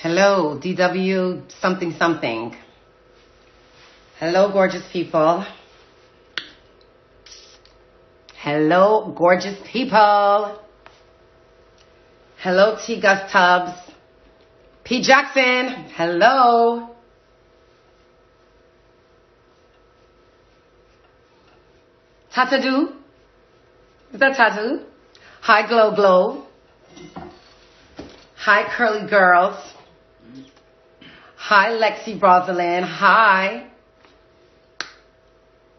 Hello, DW something something. Hello, gorgeous people. Hello, gorgeous people. Hello, T. Gus Tubbs. P. Jackson. Hello. Tatadoo. Is that Tattoo? Hi, Glow Glow. Hi, Curly Girls. Hi, Lexi Rosalind. Hi.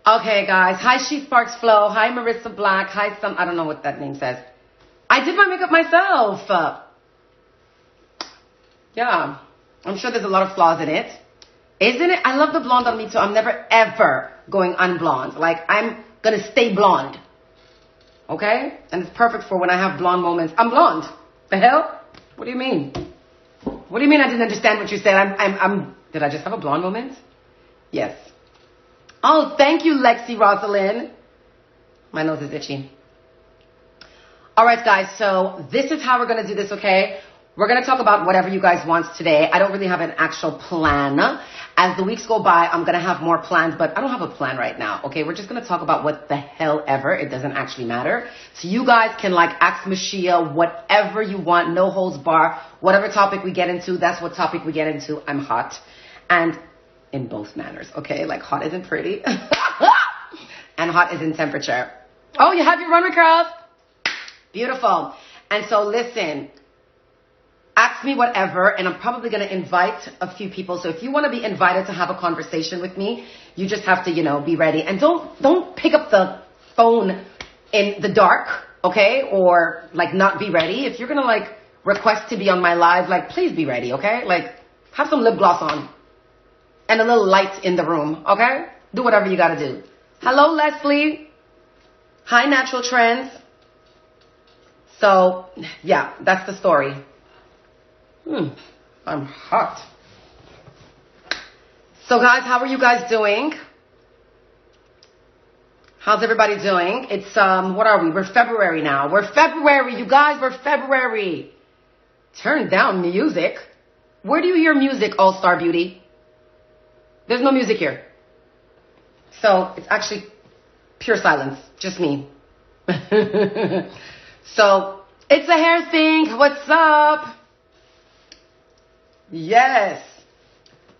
Okay, guys. Hi, She Sparks Flow. Hi, Marissa Black. Hi, I don't know what that name says. I did my makeup myself. Yeah. I'm sure there's a lot of flaws in it. Isn't it? I love the blonde on me too. I'm never, ever going unblonde. Like, I'm going to stay blonde. Okay? And it's perfect for when I have blonde moments. I'm blonde. The hell? What do you mean? What do you mean I didn't understand what you said? Did I just have a blonde moment? Yes. Oh, thank you, Lexi Rosalind. My nose is itchy. All right, guys. So this is how we're going to do this, okay? We're going to talk about whatever you guys want today. I don't really have an actual plan. As the weeks go by, I'm going to have more plans, but I don't have a plan right now, okay? We're just going to talk about what the hell ever. It doesn't actually matter. So you guys can like ask Mushiya whatever you want, no holds bar. Whatever topic we get into, that's what topic we get into. I'm hot. And in both manners, okay? Like hot isn't pretty. And hot is in temperature. Oh, you have your Runway Curls? Beautiful. And so listen. Ask me whatever, and I'm probably going to invite a few people. So if you want to be invited to have a conversation with me, you just have to, be ready. And don't pick up the phone in the dark, okay? Or, like, not be ready. If you're going to, like, request to be on my live, like, please be ready, okay? Like, have some lip gloss on. And a little light in the room, okay? Do whatever you got to do. Hello, Leslie. Hi, Natural Trends. So, yeah, that's the story. I'm hot. So guys, how are you guys doing? How's everybody doing? It's, what are we? We're February now. We're February, you guys, we're February. Turn down music. Where do you hear music, All-Star Beauty? There's no music here. So it's actually pure silence, just me. So it's a hair thing. What's up? Yes.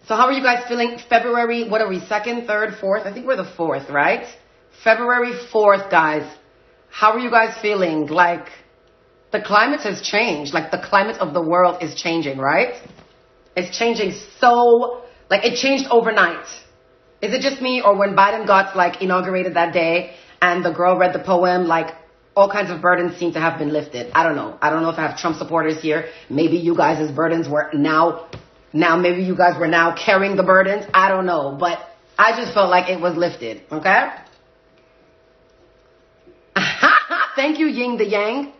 So how are you guys feeling? February, what are we, 2nd, 3rd, 4th? I think we're the 4th, right? February 4th, guys. How are you guys feeling? Like, the climate has changed. Like, the climate of the world is changing, right? It's changing so, like, it changed overnight. Is it just me, or when Biden got, like, inaugurated that day and the girl read the poem, like, all kinds of burdens seem to have been lifted. I don't know. I don't know if I have Trump supporters here. Maybe you guys' burdens were now maybe you guys were now carrying the burdens. I don't know. But I just felt like it was lifted. Okay? Thank you, Ying the Yang.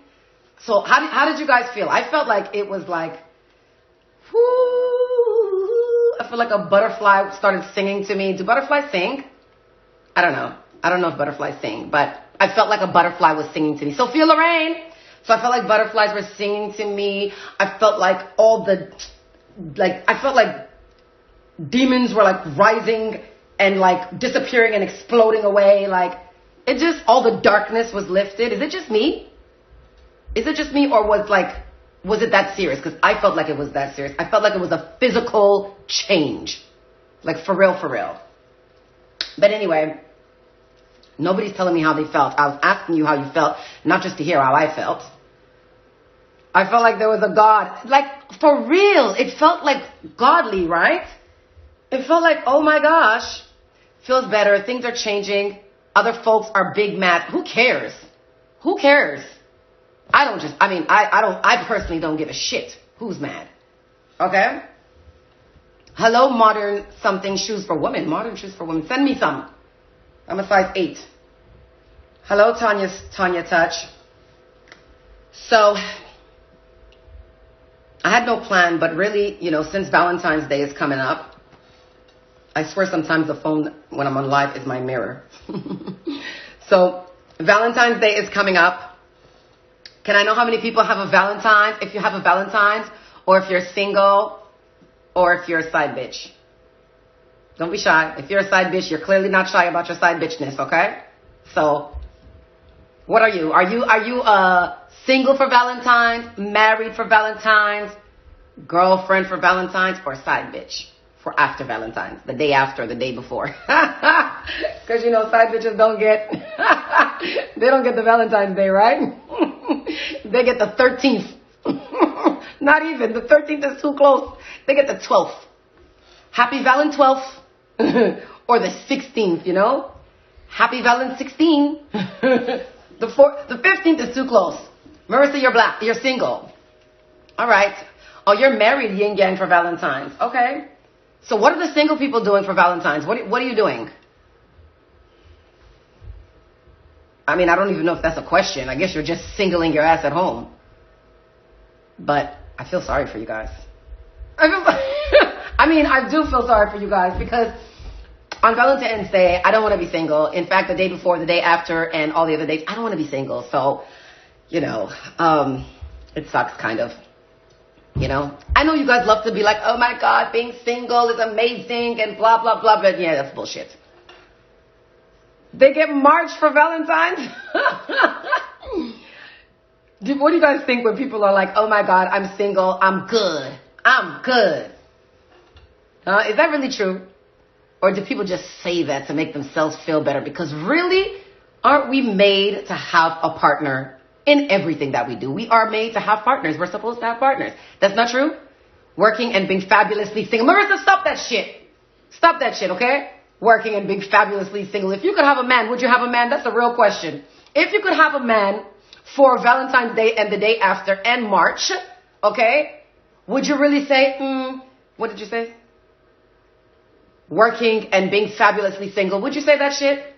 So how did you guys feel? I felt like it was like, whoo. I feel like a butterfly started singing to me. Do butterflies sing? I don't know. I don't know if butterflies sing, but I felt like a butterfly was singing to me. Sophia Lorraine. So I felt like butterflies were singing to me. I felt like I felt like demons were like rising and like disappearing and exploding away. Like it just, all the darkness was lifted. Is it just me? Is it just me, or was it that serious? Because I felt like it was that serious. I felt like it was a physical change. Like for real, for real. But anyway, nobody's telling me how they felt. I was asking you how you felt, not just to hear how I felt. I felt like there was a God. Like, for real. It felt like godly, right? It felt like, oh my gosh. Feels better. Things are changing. Other folks are big mad. Who cares? Who cares? I personally don't give a shit who's mad. Okay? Hello, modern something shoes for women. Modern shoes for women. Send me some. I'm a size 8. Hello, Tanya Touch. So, I had no plan, but really, since Valentine's Day is coming up, I swear sometimes the phone, when I'm on live, is my mirror. So, Valentine's Day is coming up. Can I know how many people have a Valentine's? If you have a Valentine's, or if you're single, or if you're a side bitch. Don't be shy. If you're a side bitch, you're clearly not shy about your side bitchness, okay? So, what are you? Are you single for Valentine's, married for Valentine's, girlfriend for Valentine's, or side bitch for after Valentine's, the day after, the day before? Because you know side bitches don't get they don't get the Valentine's Day, right? They get the 13th. Not even. The 13th is too close. They get the 12th. Happy Valen 12th. Or the 16th, you know? Happy Valen 16. The 15th is too close. Marissa, you're black. You're single. All right. Oh, you're married, yin yang, for Valentine's. Okay. So what are the single people doing for Valentine's? What are you doing? I mean, I don't even know if that's a question. I guess you're just singling your ass at home. But I feel sorry for you guys. I do feel sorry for you guys because on Valentine's Day, I don't want to be single. In fact, the day before, the day after, and all the other days, I don't want to be single. So, you know, it sucks kind of. You know, I know you guys love to be like, oh my God, being single is amazing and blah, blah, blah. But yeah, that's bullshit. They get March for Valentine's. What do you guys think when people are like, oh my God, I'm single, I'm good. I'm good. Is that really true? Or do people just say that to make themselves feel better? Because really, aren't we made to have a partner in everything that we do? We are made to have partners. We're supposed to have partners. That's not true? Working and being fabulously single. Marissa, stop that shit. Stop that shit, okay? Working and being fabulously single. If you could have a man, would you have a man? That's a real question. If you could have a man for Valentine's Day and the day after and March, okay, would you really say, what did you say? Working and being fabulously single. Would you say that shit?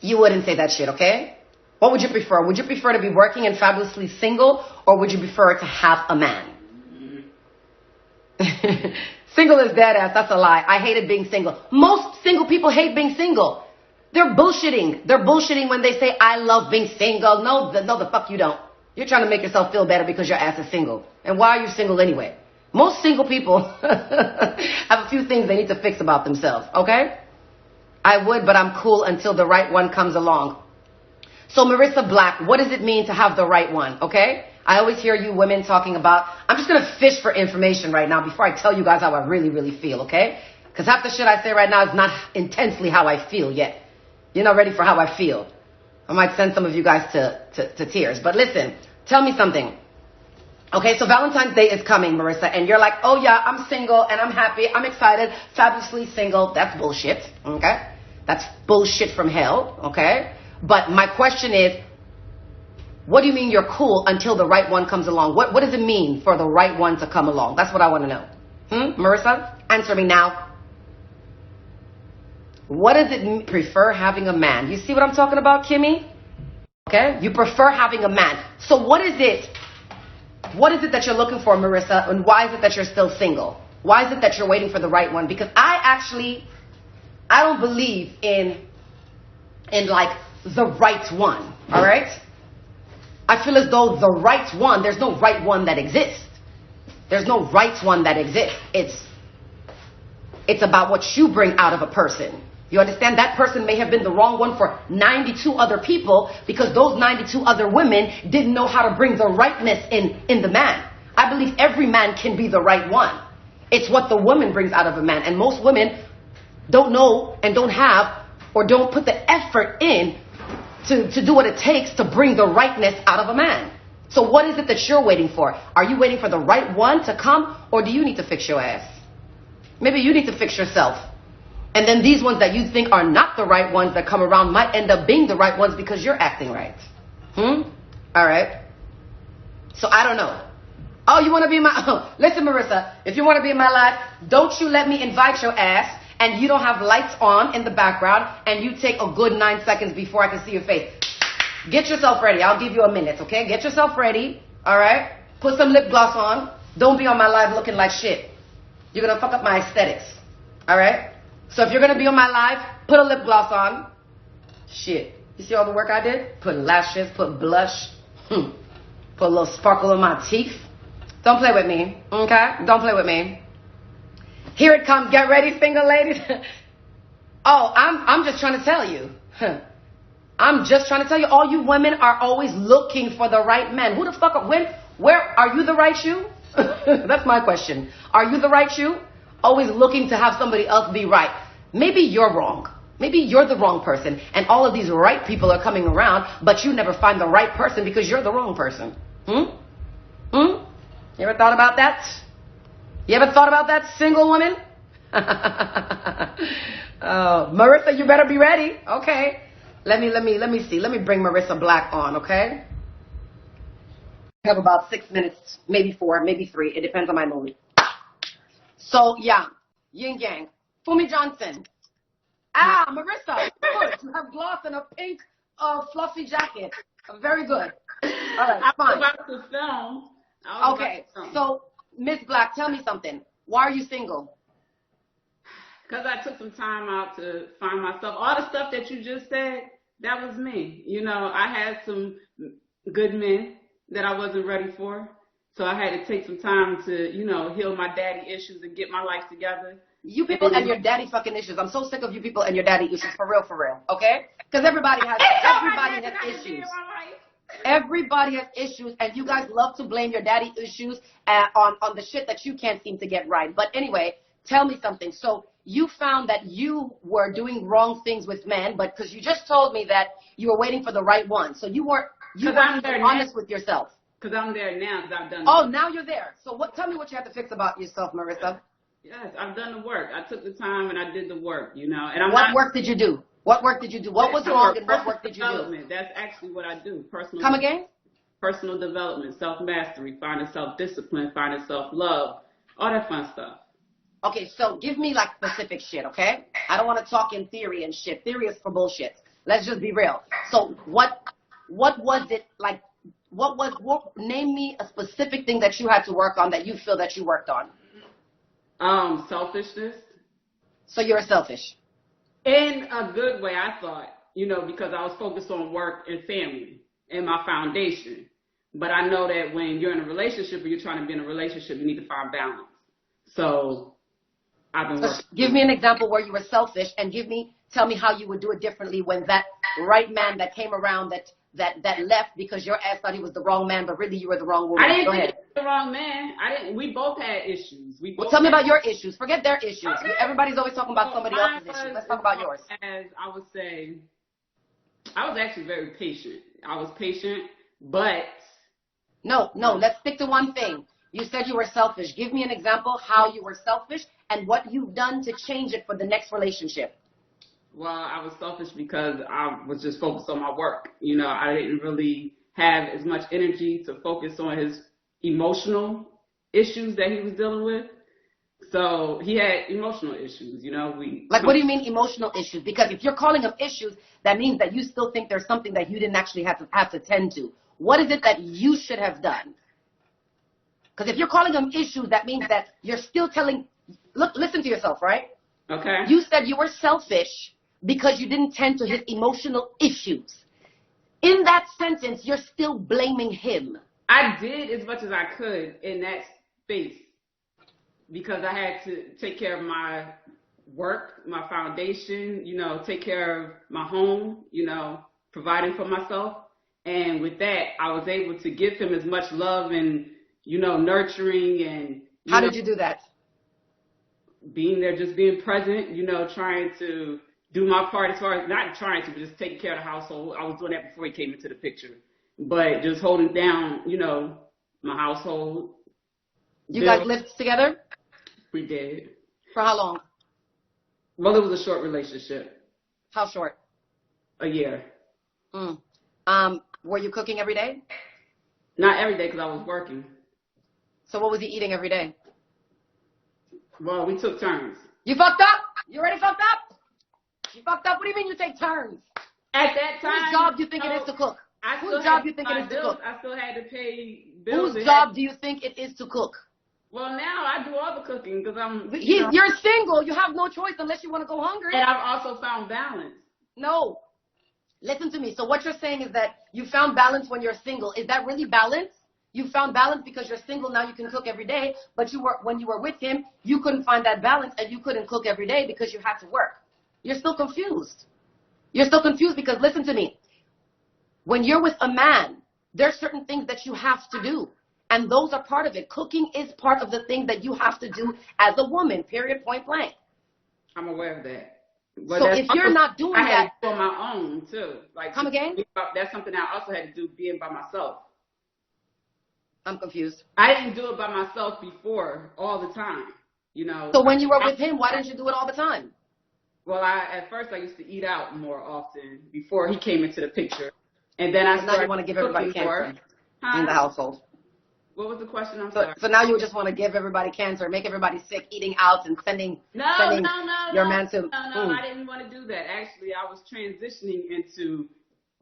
You wouldn't say that shit, okay? What would you prefer? Would you prefer to be working and fabulously single, or would you prefer to have a man? Single is dead ass. That's a lie. I hated being single. Most single people hate being single. They're bullshitting. They're bullshitting when they say, I love being single. No, the fuck you don't. You're trying to make yourself feel better because your ass is single. And why are you single anyway? Most single people have a few things they need to fix about themselves, okay? I would, but I'm cool until the right one comes along. So Marissa Black, what does it mean to have the right one, okay? I always hear you women talking about, I'm just going to fish for information right now before I tell you guys how I really, really feel, okay? Because half the shit I say right now is not intensely how I feel yet. You're not ready for how I feel. I might send some of you guys to tears. But listen, tell me something. Okay, so Valentine's Day is coming, Marissa, and you're like, oh yeah, I'm single and I'm happy, I'm excited, fabulously single. That's bullshit, okay? That's bullshit from hell, okay? But my question is, what do you mean you're cool until the right one comes along? What does it mean for the right one to come along? That's what I want to know. Marissa, answer me now. What does it mean, prefer having a man? You see what I'm talking about, Kimmy? Okay, you prefer having a man. So what is it? What is it that you're looking for, Marissa? And why is it that you're still single? Why is it that you're waiting for the right one? Because I don't believe in like the right one. All right? I feel as though the right one, there's no right one that exists. There's no right one that exists. It's about what you bring out of a person. You understand? That person may have been the wrong one for 92 other people because those 92 other women didn't know how to bring the rightness in the man. I believe every man can be the right one. It's what the woman brings out of a man. And most women don't know and don't have or don't put the effort in to do what it takes to bring the rightness out of a man. So what is it that you're waiting for? Are you waiting for the right one to come, or do you need to fix your ass? Maybe you need to fix yourself. And then these ones that you think are not the right ones that come around might end up being the right ones because you're acting right. All right. So I don't know. Oh, you want to be in my... Listen, Marissa, if you want to be in my life, don't you let me invite your ass and you don't have lights on in the background and you take a good 9 seconds before I can see your face. Get yourself ready. I'll give you a minute, okay? Get yourself ready, all right? Put some lip gloss on. Don't be on my live looking like shit. You're going to fuck up my aesthetics, all right? So if you're going to be on my live, put a lip gloss on. Shit. You see all the work I did? Put lashes, put blush, put a little sparkle in my teeth. Don't play with me, okay? Don't play with me. Here it comes. Get ready, single ladies. Oh, I'm just trying to tell you. I'm just trying to tell you, all you women are always looking for the right man. Who the fuck, where, are you the right shoe? That's my question. Are you the right shoe? Always looking to have somebody else be right. Maybe you're wrong. Maybe you're the wrong person, and all of these right people are coming around, but you never find the right person because you're the wrong person. You ever thought about that? You ever thought about that, single woman? Marissa, you better be ready. Okay. Let me see. Let me bring Marissa Black on, okay? I have about 6 minutes, maybe 4, maybe 3. It depends on my mood. So, yeah. Yin Yang. Fumi Johnson. Marissa. Good. You have gloss and a pink fluffy jacket. Very good. All right, fine. I was about to film. Okay. So, Miss Black, tell me something. Why are you single? Because I took some time out to find myself. All the stuff that you just said, that was me. You know, I had some good men that I wasn't ready for. So I had to take some time to, you know, heal my daddy issues and get my life together. You people and your daddy fucking issues. I'm so sick of you people and your daddy issues. For real, okay? Because everybody has issues. Everybody has issues, and you guys love to blame your daddy issues on the shit that you can't seem to get right. But anyway, tell me something. So you found that you were doing wrong things with men, but because you just told me that you were waiting for the right one. So you weren't honest with yourself. Because I'm there now, because I've done now you're there. So tell me what you have to fix about yourself, Marissa. Yes, I've done the work. I took the time and I did the work, you know. And What work did you do? What work did you do? What was wrong and what work did you do? That's actually what I do. Come again? Personal development, self-mastery, finding self-discipline, finding self-love, all that fun stuff. Okay, so give me like specific shit, okay? I don't want to talk in theory and shit. Theory is for bullshit. Let's just be real. So what was it like? Name me a specific thing that you had to work on that you feel that you worked on. Selfishness. So you're selfish. In a good way, I thought, you know, because I was focused on work and family and my foundation. But I know that when you're in a relationship or you're trying to be in a relationship, you need to find balance. So I've been working. Give me an example where you were selfish, and tell me how you would do it differently when that right man that came around that left because your ass thought he was the wrong man, but really you were the wrong woman. I didn't think he was the wrong man. We both had issues. Well, tell me about your issues. Forget their issues. Okay. Everybody's always talking about somebody else's issues. Let's talk about yours. As I would say, I was actually very patient. I was patient, but... No, let's stick to one thing. You said you were selfish. Give me an example how you were selfish and what you've done to change it for the next relationship. Well, I was selfish because I was just focused on my work. You know, I didn't really have as much energy to focus on his emotional issues that he was dealing with. So he had emotional issues, you know. What do you mean emotional issues? Because if you're calling them issues, that means that you still think there's something that you didn't actually have to tend to. What is it that you should have done? Because if you're calling them issues, that means that you're still listen to yourself, right? Okay. You said you were selfish because you didn't tend to his emotional issues. In that sentence, you're still blaming him. I did as much as I could in that space because I had to take care of my work, my foundation, you know, take care of my home, you know, providing for myself. And with that, I was able to give him as much love and, you know, nurturing and... How did you do that? Being there, just being present, you know, trying to do my part as far as not trying to, but just taking care of the household. I was doing that before he came into the picture. But just holding down, you know, my household. You guys lived together? We did. For how long? Well, it was a short relationship. How short? A year. Were you cooking every day? Not every day because I was working. So what was he eating every day? Well, we took turns. You fucked up? You already fucked up? You fucked up? What do you mean you take turns? At that time. Whose job do you think it is to cook? Whose job do you think it is to cook? I still had to pay bills. Whose job do you think it is to cook? Well, now I do all the cooking because I'm... You're single. You have no choice unless you want to go hungry. And I've also found balance. No. Listen to me. So what you're saying is that you found balance when you're single. Is that really balance? You found balance because you're single. Now you can cook every day. But when you were with him, you couldn't find that balance and you couldn't cook every day because you had to work. You're still confused. You're still confused because listen to me. When you're with a man, there's certain things that you have to do. And those are part of it. Cooking is part of the things that you have to do as a woman, period, point blank. I'm aware of that. But so if you're not doing I had that. to do on my own, too. Like, come again? That's something I also had to do being by myself. I'm confused. I didn't do it by myself before all the time, you know. So when you were with him, why didn't you do it all the time? Well, at first I used to eat out more often before he came into the picture. And then I started now you want to give everybody cancer in the household. What was the question? I'm sorry. So now you just want to give everybody cancer, make everybody sick, eating out and sending your man to. No, I didn't want to do that. Actually, I was transitioning into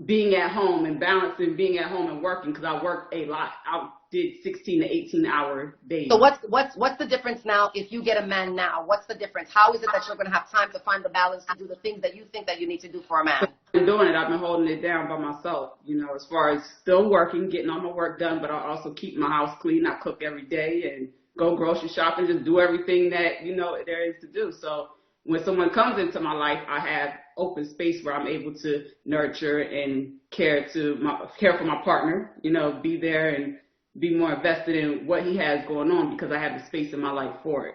being at home and balancing being at home and working because I worked a lot. I did 16 to 18-hour days. So what's the difference now if you get a man now? What's the difference? How is it that you're going to have time to find the balance to do the things that you think that you need to do for a man? I've been doing it. I've been holding it down by myself, you know, as far as still working, getting all my work done, but I also keep my house clean. I cook every day and go grocery shopping, just do everything that, you know, there is to do. So when someone comes into my life, I have open space where I'm able to nurture and care for my partner, you know, be there and be more invested in what he has going on because I have the space in my life for it.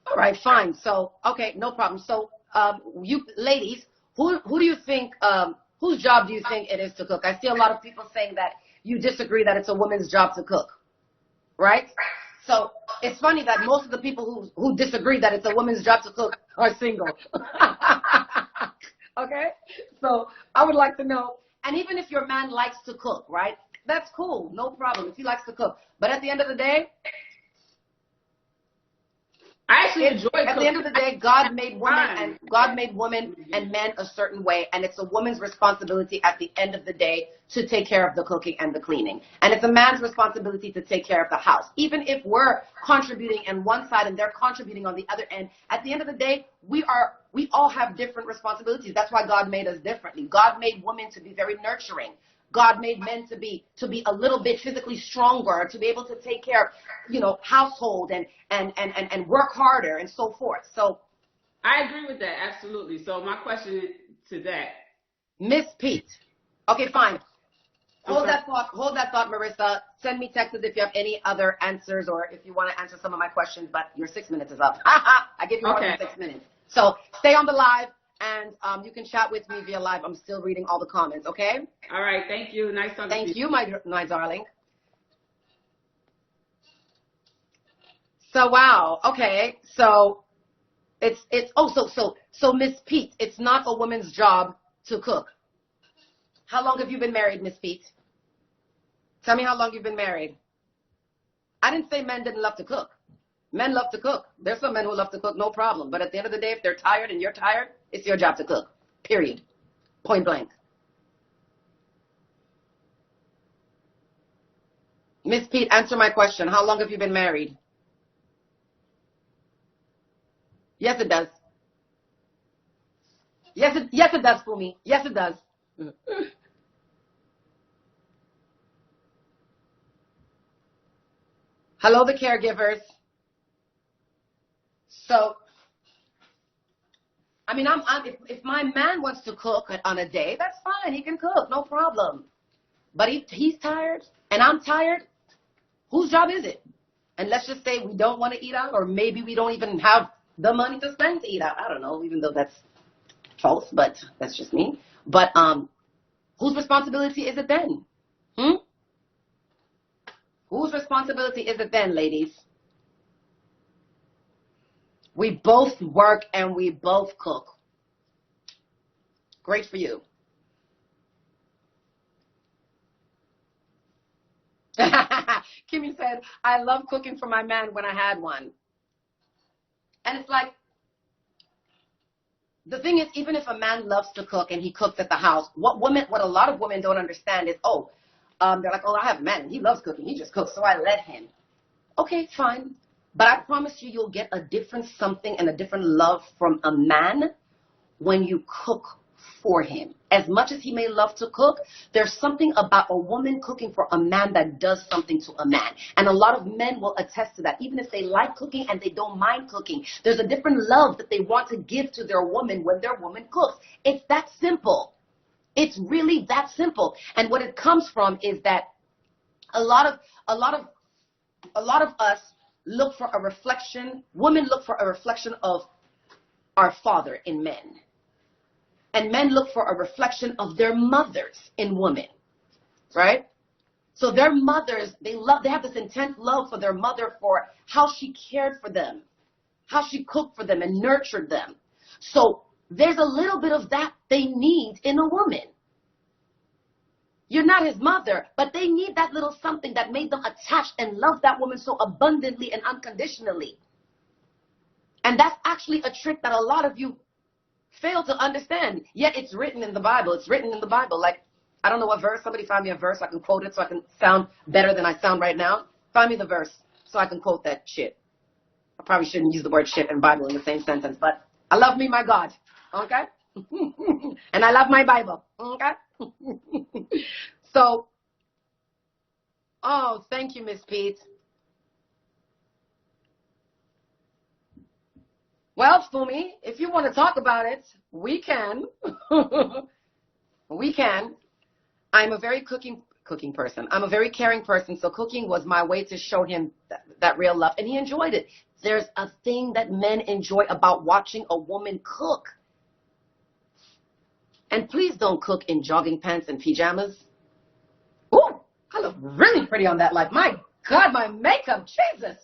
All right, fine. So, okay, no problem. So, you ladies, who do you think, whose job do you think it is to cook? I see a lot of people saying that you disagree that it's a woman's job to cook, right? So, it's funny that most of the people who disagree that it's a woman's job to cook are single. Okay? So, I would like to know, and even if your man likes to cook, right? That's cool, no problem, if he likes to cook. But at the end of the day, I actually enjoy cooking. At the end of the day, God made women and men a certain way, and it's a woman's responsibility at the end of the day to take care of the cooking and the cleaning. And it's a man's responsibility to take care of the house. Even if we're contributing on one side and they're contributing on the other end, at the end of the day, we all have different responsibilities. That's why God made us differently. God made women to be very nurturing. God made men to be a little bit physically stronger, to be able to take care of, you know, household and work harder and so forth. So I agree with that, absolutely. So my question to that. Miss Pete. Okay, fine. Hold that thought, Marissa. Send me texts if you have any other answers or if you want to answer some of my questions, but your 6 minutes is up. I give you more than 6 minutes. So stay on the live. And you can chat with me via live. I'm still reading all the comments, okay? All right, thank you. Nice talking to you. Thank you, my darling. So, wow. Okay. So, so Miss Pete, it's not a woman's job to cook. How long have you been married, Miss Pete? Tell me how long you've been married. I didn't say men didn't love to cook. Men love to cook. There's some men who love to cook, no problem. But at the end of the day, if they're tired and you're tired, it's your job to cook. Period. Point blank. Miss Pete, answer my question. How long have you been married? Yes, it does. Yes, it does, Fumi. Yes, it does. Hello, the caregivers. So, I mean, if my man wants to cook on a day, that's fine. He can cook, no problem. But if he's tired and I'm tired, whose job is it? And let's just say we don't want to eat out, or maybe we don't even have the money to spend to eat out. I don't know, even though that's false, but that's just me. But whose responsibility is it then? Whose responsibility is it then, ladies? We both work and we both cook. Great for you. Kimmy said, I love cooking for my man when I had one. And it's like, the thing is, even if a man loves to cook and he cooks at the house, what a lot of women don't understand is, they're like, I have a man and he loves cooking. He just cooks, so I let him. Okay, fine. But I promise you, you'll get a different something and a different love from a man when you cook for him. As much as he may love to cook, there's something about a woman cooking for a man that does something to a man. And a lot of men will attest to that. Even if they like cooking and they don't mind cooking, there's a different love that they want to give to their woman when their woman cooks. It's that simple. It's really that simple. And what it comes from is that a lot of us look for a reflection. Women look for a reflection of our father in men. And men look for a reflection of their mothers in women. Right? So their mothers, they have this intense love for their mother, for how she cared for them, how she cooked for them and nurtured them. So there's a little bit of that they need in a woman. You're not his mother, but they need that little something that made them attached and love that woman so abundantly and unconditionally. And that's actually a trick that a lot of you fail to understand. Yet it's written in the Bible. It's written in the Bible. Like, I don't know what verse. Somebody find me a verse so I can quote it so I can sound better than I sound right now. Find me the verse so I can quote that shit. I probably shouldn't use the word shit and Bible in the same sentence, but I love me, my God. Okay? And I love my Bible. Okay? So, oh, thank you, Miss Pete. Well, Fumi, if you want to talk about it, we can. We can. I'm a very cooking person. I'm a very caring person, so cooking was my way to show him that real love, and he enjoyed it. There's a thing that men enjoy about watching a woman cook. And please don't cook in jogging pants and pajamas. Ooh, I look really pretty on that light. My God, my makeup, Jesus.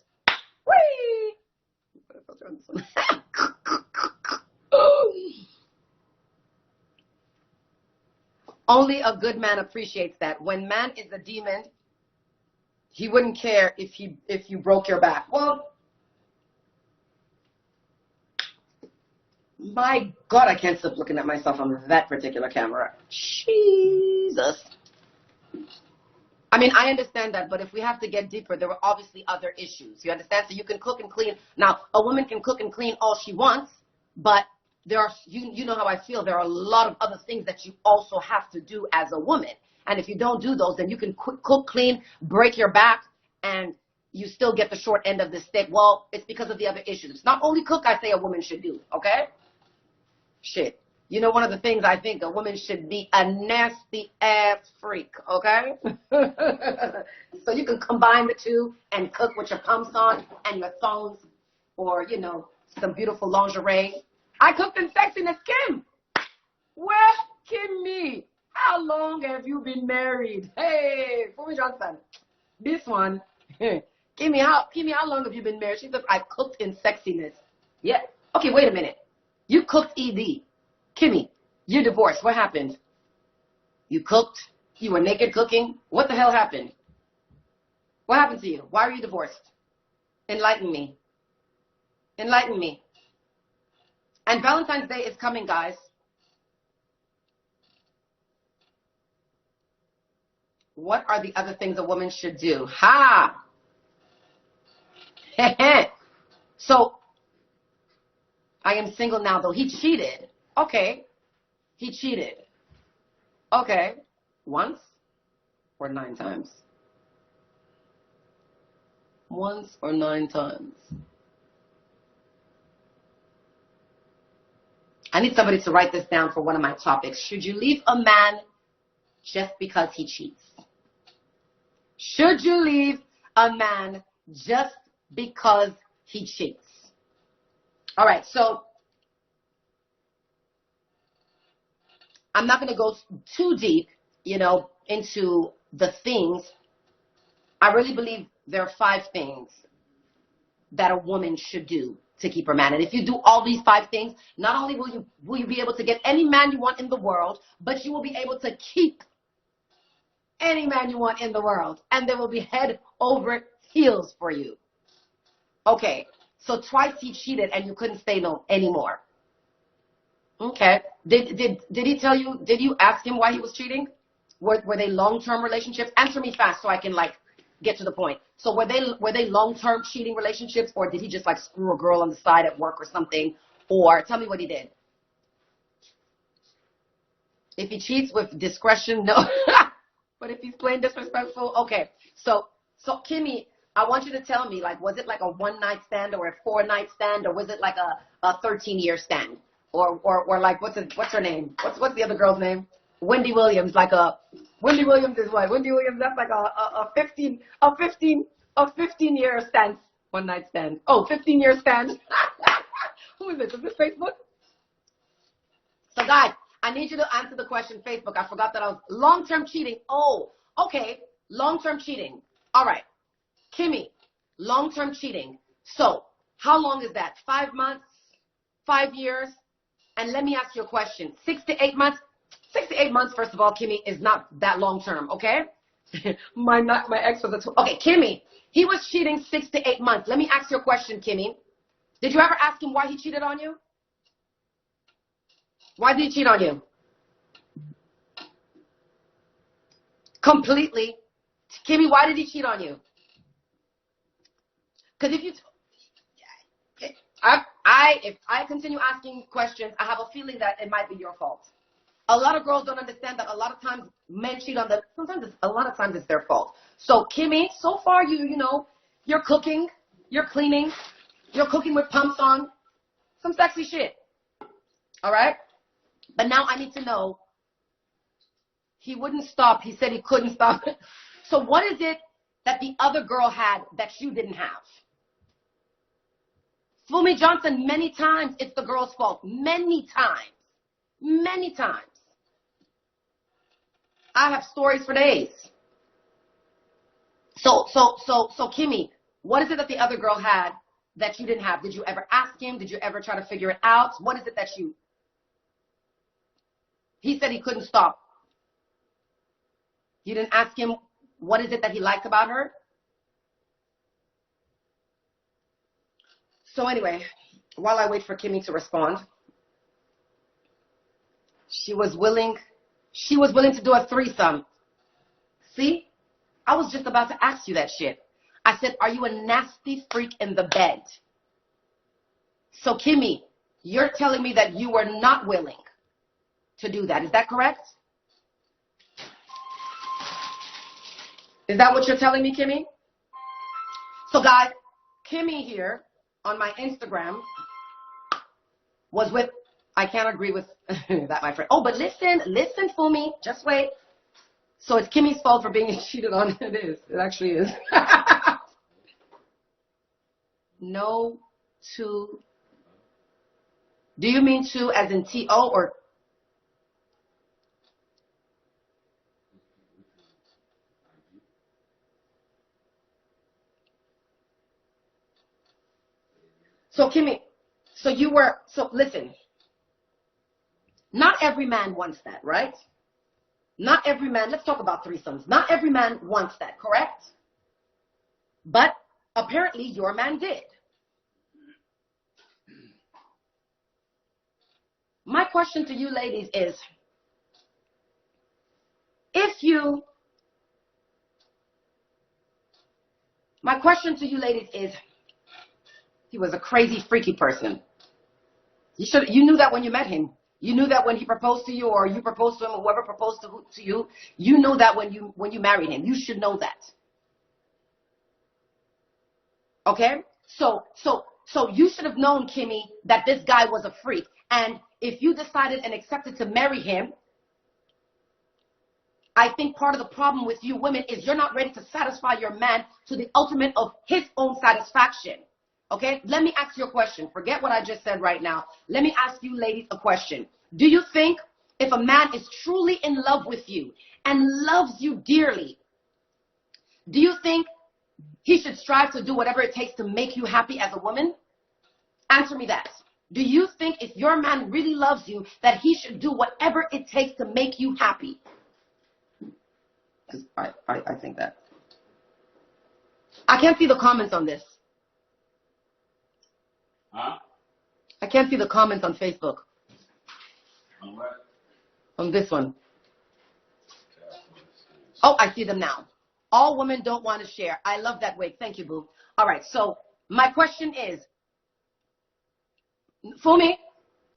Whee! Only a good man appreciates that. When man is a demon, he wouldn't care if you broke your back. Well, my God, I can't stop looking at myself on that particular camera. Jesus. I mean, I understand that, but if we have to get deeper, there were obviously other issues. You understand? So you can cook and clean. Now, a woman can cook and clean all she wants, but there are, you know how I feel, there are a lot of other things that you also have to do as a woman. And if you don't do those, then you can cook, clean, break your back, and you still get the short end of the stick. Well, it's because of the other issues. It's not only cook I say a woman should do, okay? Shit. You know, one of the things I think a woman should be a nasty ass freak, okay? So you can combine the two and cook with your pumps on and your thongs, or, you know, some beautiful lingerie. I cooked in sexiness, Kim. Well, Kimmy, how long have you been married? Hey, Fumi Johnson, this one. Kimmy, how long have you been married? She said, I cooked in sexiness. Yeah. Okay, wait a minute. You cooked ED. Kimmy, you're divorced. What happened? You cooked? You were naked cooking? What the hell happened? What happened to you? Why are you divorced? Enlighten me. Enlighten me. And Valentine's Day is coming, guys. What are the other things a woman should do? Ha! So, I am single now, though. He cheated. Okay. He cheated. Okay. Once or 9 times? Once or 9 times? I need somebody to write this down for one of my topics. Should you leave a man just because he cheats? Should you leave a man just because he cheats? All right, so I'm not going to go too deep, you know, into the things. I really believe there are 5 things that a woman should do to keep her man. And if you do all these 5 things, not only will you be able to get any man you want in the world, but you will be able to keep any man you want in the world. And they will be head over heels for you. Okay, so twice he cheated and you couldn't stay no anymore. Okay. Did he tell you, did you ask him why he was cheating? Were they long-term relationships? Answer me fast so I can, like, get to the point. So were they long-term cheating relationships, or did he just, like, screw a girl on the side at work or something? Or tell me what he did. If he cheats with discretion, no. But if he's plain disrespectful, okay. So Kimmy, I want you to tell me, like, was it like a one night stand or a 4-night stand, or was it like a 13-year stand, or like what's her name? What's the other girl's name? Wendy Williams. Wendy Williams is what? Wendy Williams. That's like a 15-year stand, 1-night stand. Oh, 15-year stand. Who is this? Is this Facebook? So guys, I need you to answer the question, Facebook. I forgot that I was long-term cheating. Oh, okay. Long-term cheating. All right. Kimmy, long-term cheating. So how long is that? 5 months? 5 years? And let me ask you a question. 6 to 8 months? 6 to 8 months, first of all, Kimmy, is not that long-term, okay? my ex was okay, Kimmy, he was cheating 6 to 8 months. Let me ask you a question, Kimmy. Did you ever ask him why he cheated on you? Why did he cheat on you? Completely. Kimmy, why did he cheat on you? Because if I continue asking questions, I have a feeling that it might be your fault. A lot of girls don't understand that a lot of times men cheat on them. A lot of times it's their fault. So Kimmy, so far you're cooking, you're cleaning, you're cooking with pumps on, some sexy shit. All right? But now I need to know, he wouldn't stop. He said he couldn't stop. So what is it that the other girl had that you didn't have? Fumi Johnson, many times it's the girl's fault. Many times. Many times. I have stories for days. So Kimmy, what is it that the other girl had that you didn't have? Did you ever ask him? Did you ever try to figure it out? What is it that he said he couldn't stop. You didn't ask him what is it that he liked about her? So anyway, while I wait for Kimmy to respond, she was willing to do a threesome. See? I was just about to ask you that shit. I said, are you a nasty freak in the bed? So Kimmy, you're telling me that you were not willing to do that. Is that correct? Is that what you're telling me, Kimmy? So guys, Kimmy here on my Instagram was with, I can't agree with that, my friend. Oh, but listen for me. Just wait. So it's Kimmy's fault for being cheated on. It is. It actually is. No to. Do you mean to as in T-O or? So Kimmy, so listen. Not every man wants that, right? Not every man, let's talk about threesomes. Not every man wants that, correct? But apparently your man did. My question to you ladies is, he was a crazy, freaky person. You knew that when you met him. You knew that when he proposed to you, or you proposed to him, or whoever proposed to you. You know that when you married him. You should know that. Okay? So you should have known, Kimmy, that this guy was a freak. And if you decided and accepted to marry him, I think part of the problem with you women is you're not ready to satisfy your man to the ultimate of his own satisfaction. Okay? Let me ask you a question. Forget what I just said right now. Let me ask you ladies a question. Do you think if a man is truly in love with you and loves you dearly, do you think he should strive to do whatever it takes to make you happy as a woman? Answer me that. Do you think if your man really loves you that he should do whatever it takes to make you happy? I think that. I can't see the comments on this. Huh? I can't see the comments on Facebook. On what? On this one. Oh, I see them now. All women don't want to share. I love that way. Thank you, boo. All right, so my question is, Fumi,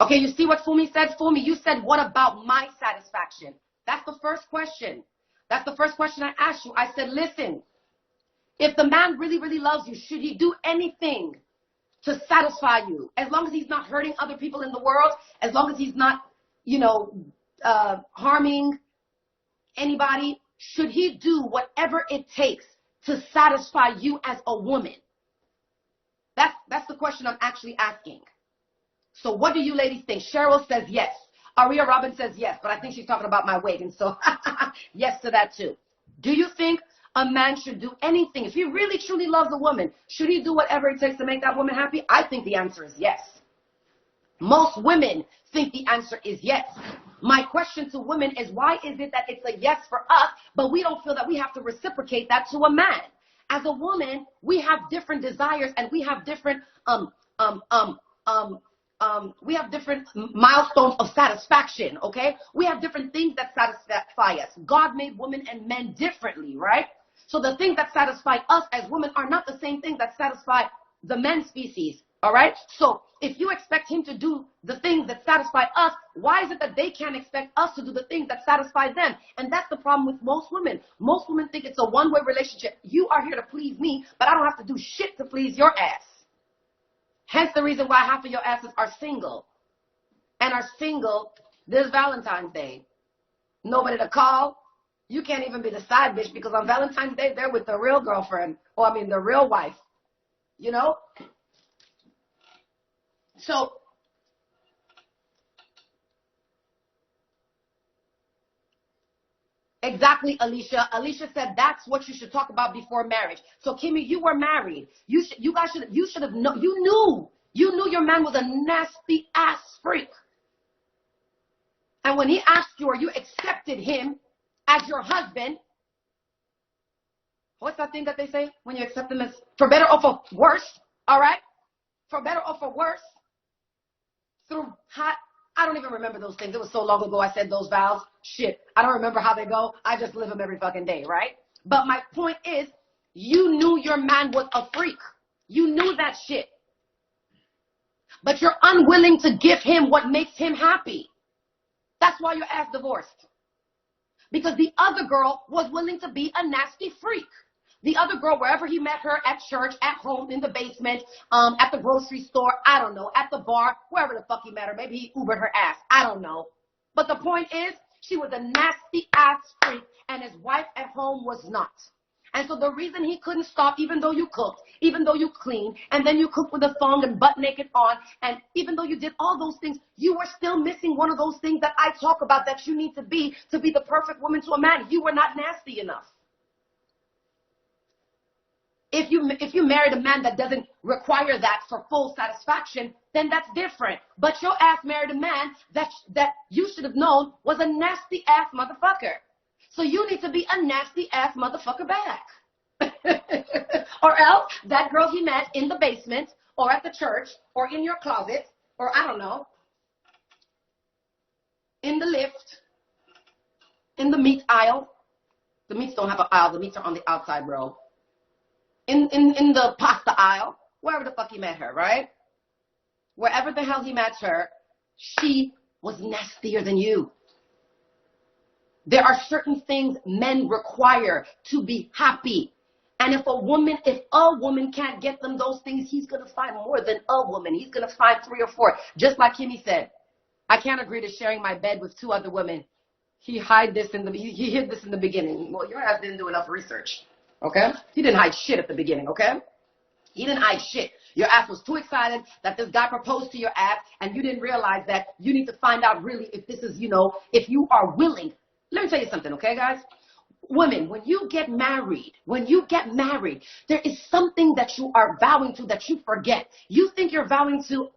Okay, you see what Fumi said? Fumi, you said, what about my satisfaction? That's the first question. That's the first question I asked you. I said, listen, if the man really, really loves you, should he do anything to satisfy you? As long as he's not hurting other people in the world, as long as he's not, harming anybody, should he do whatever it takes to satisfy you as a woman? That's the question I'm actually asking. So what do you ladies think? Cheryl says yes. Aria Robin says yes, but I think she's talking about my weight, and so yes to that too. Do you think a man should do anything? If he really truly loves a woman, should he do whatever it takes to make that woman happy? I think the answer is yes. Most women think the answer is yes. My question to women is, why is it that it's a yes for us, but we don't feel that we have to reciprocate that to a man? As a woman, we have different desires, and we have different we have different milestones of satisfaction, okay? We have different things that satisfy us. God made women and men differently, right? So the things that satisfy us as women are not the same things that satisfy the men species, all right? So if you expect him to do the things that satisfy us, why is it that they can't expect us to do the things that satisfy them? And that's the problem with most women. Most women think it's a one-way relationship. You are here to please me, but I don't have to do shit to please your ass. Hence the reason why half of your asses are single. And are single this Valentine's Day. Nobody to call. You can't even be the side bitch, because on Valentine's Day, they're with the real girlfriend. Or, the real wife. You know? So, exactly, Alicia. Alicia said that's what you should talk about before marriage. So, Kimmy, you were married. You should have known. You knew your man was a nasty ass freak. And when he asked you, or you accepted him as your husband, what's that thing that they say when you accept him as for better or for worse? All right, for better or for worse. Through hot. I don't even remember those things. It was so long ago I said those vows. Shit, I don't remember how they go. I just live them every fucking day, right? But my point is, you knew your man was a freak. You knew that shit. But you're unwilling to give him what makes him happy. That's why your ass divorced. Because the other girl was willing to be a nasty freak. The other girl, wherever he met her, at church, at home, in the basement, at the grocery store, I don't know, at the bar, wherever the fuck he met her. Maybe he Ubered her ass. I don't know. But the point is, she was a nasty ass freak, and his wife at home was not. And so the reason he couldn't stop, even though you cooked, even though you cleaned, and then you cooked with a thong and butt naked on, and even though you did all those things, you were still missing one of those things that I talk about that you need to be the perfect woman to a man. You were not nasty enough. If you married a man that doesn't require that for full satisfaction, then that's different. But your ass married a man that you should have known was a nasty ass motherfucker. So you need to be a nasty ass motherfucker back. Or else that girl he met in the basement or at the church or in your closet or I don't know, in the lift, in the meat aisle. The meats don't have an aisle. The meats are on the outside, bro. In the pasta aisle, wherever the fuck he met her, right? Wherever the hell he met her, she was nastier than you. There are certain things men require to be happy. And if a woman can't get them those things, he's going to find more than a woman. He's going to find 3 or 4. Just like Kimmy said, I can't agree to sharing my bed with 2 other women. He hid this in the beginning. Well, your ass didn't do enough research. Okay? He didn't hide shit at the beginning, okay? He didn't hide shit. Your ass was too excited that this guy proposed to your ass, and you didn't realize that you need to find out really if this is, if you are willing. Let me tell you something, okay, guys? Women, when you get married, there is something that you are vowing to that you forget. You think you're vowing to,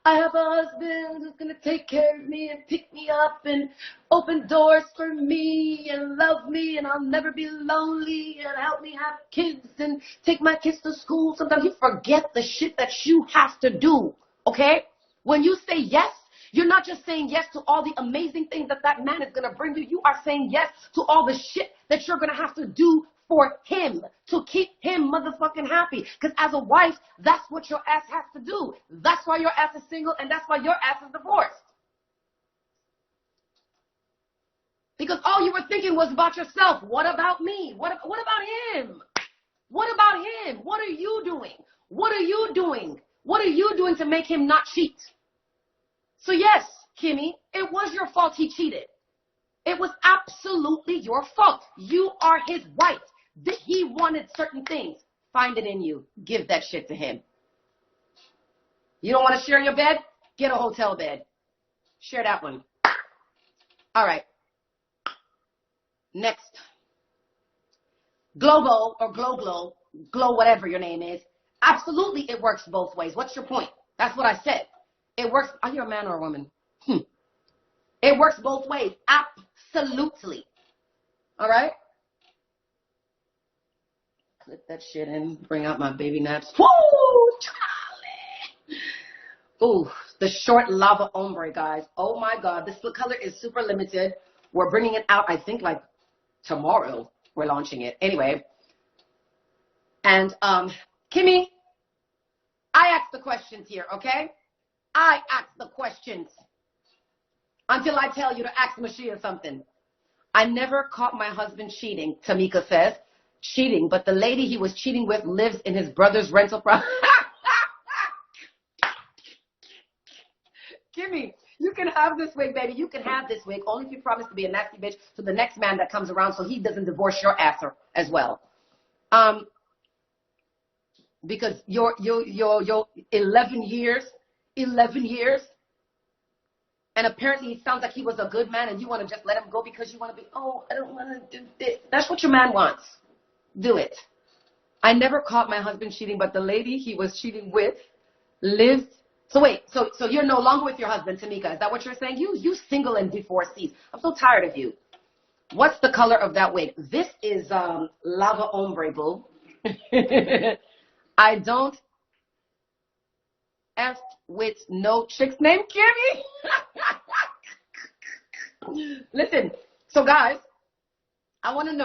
I have a husband who's going to take care of me and pick me up and open doors for me and love me and I'll never be lonely and help me have kids and take my kids to school. Sometimes you forget the shit that you have to do, okay? When you say yes, you're not just saying yes to all the amazing things that man is going to bring you. You are saying yes to all the shit that you're going to have to do for him, to keep him motherfucking happy. Because as a wife, that's what your ass has to do. That's why your ass is single, and that's why your ass is divorced. Because all you were thinking was about yourself. What about me? What about him? What about him? What are you doing? What are you doing? What are you doing to make him not cheat? So yes, Kimmy, it was your fault he cheated. It was absolutely your fault. You are his wife. He wanted certain things. Find it in you. Give that shit to him. You don't want to share your bed? Get a hotel bed. Share that one. All right. Next. Globo or Glow, whatever your name is. Absolutely, it works both ways. What's your point? That's what I said. It works. Are you a man or a woman? It works both ways. Absolutely. All right? Clip that shit in. Bring out my baby naps. Woo! Charlie! Ooh, the short lava ombre, guys. Oh, my God. This color is super limited. We're bringing it out, I think, like tomorrow. We're launching it. Anyway. And, Kimmy, I ask the questions here, okay? I ask the questions. Until I tell you to ask Mushiya something. I never caught my husband cheating, Tamika says. Cheating, but the lady he was cheating with lives in his brother's rental property. Kimmy, you can have this wig, baby. You can have this wig. Only if you promise to be a nasty bitch to the next man that comes around so he doesn't divorce your ass as well. Because your 11 years, and apparently it sounds like he was a good man and you want to just let him go because you want to be, oh, I don't want to do this. That's what your man wants. Do it. I never caught my husband cheating, but the lady he was cheating with lives. So wait, so you're no longer with your husband, Tamika. Is that what you're saying? You single and divorcee. I'm so tired of you. What's the color of that wig? This is lava ombre, boo. I don't F with no chicks named Kimmy. Listen, so guys, I want to